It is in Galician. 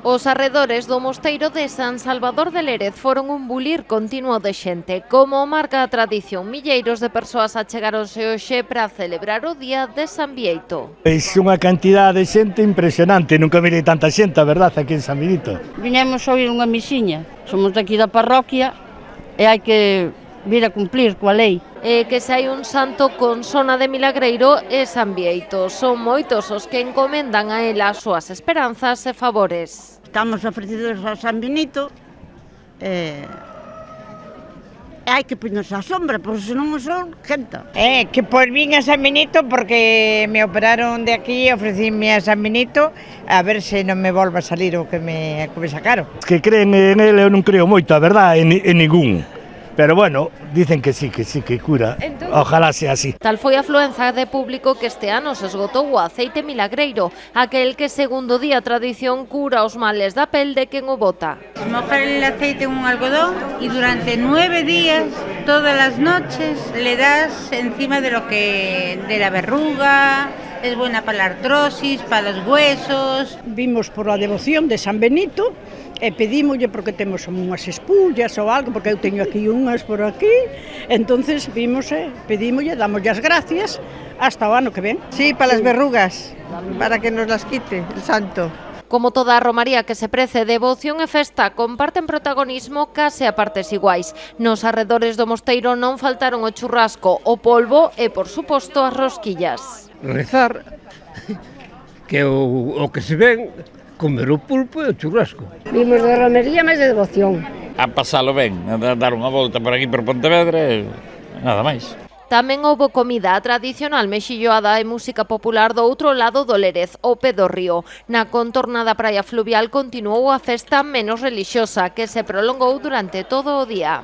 Os arredores do mosteiro de San Salvador de Lérez foron un bulir continuo de xente. Como marca a tradición, milleiros de persoas achegáronse hoxe para celebrar o día de San Bieito. É unha cantidade de xente impresionante, nunca mirei tanta xente, a verdade, aquí en San Benito. Viñemos a oír unha misiña, somos daqui da parroquia e hai que vir a cumplir coa lei. E que se hai un santo con sona de milagreiro é San Bieito. Son moitos os que encomendan a ela as súas esperanzas e favores. Estamos ofrecidos a San Benito e hai que poñerse á sombra, porque senón o sol quenta. Que por vin a San Benito porque me operaron de aquí e ofrecíme a San Benito a ver se non me volva a salir o que me sacaron. Os que creen en ele eu non creo moito, a verdade, en ningún. Pero bueno, dicen que sí, que cura. Ojalá sea así. Tal foi a afluenza de público que este ano se esgotou o aceite milagreiro, aquel que, segundo di a tradición, cura os males da pel de quen o bota. Mojar el aceite en un algodón y durante 9 días, todas las noches, le das encima de la verruga. Es buena para la artrosis, para los huesos. Vimos por a devoción de San Benito e pedímolle porque temos unhas espullas ou algo, porque eu teño aquí unhas por aquí, entonces vimos pedímolle, damoslle as gracias hasta o ano que ven. Sí, para las verrugas, para que nos las quite el santo. Como toda a romaría que se prece, devoción e festa comparten protagonismo case a partes iguais. Nos arredores do mosteiro non faltaron o churrasco, o polvo e, por suposto, as rosquillas. Rezar, que o que se ven, comer o pulpo e o churrasco. Vimos de romería máis de devoción. A pasalo ben, a dar unha volta por aquí por Pontevedra e nada máis. Tamén houbo comida tradicional mexilloada e música popular do outro lado do Lérez, o pé do río. Na contorna da praia fluvial continuou a festa menos relixiosa, que se prolongou durante todo o día.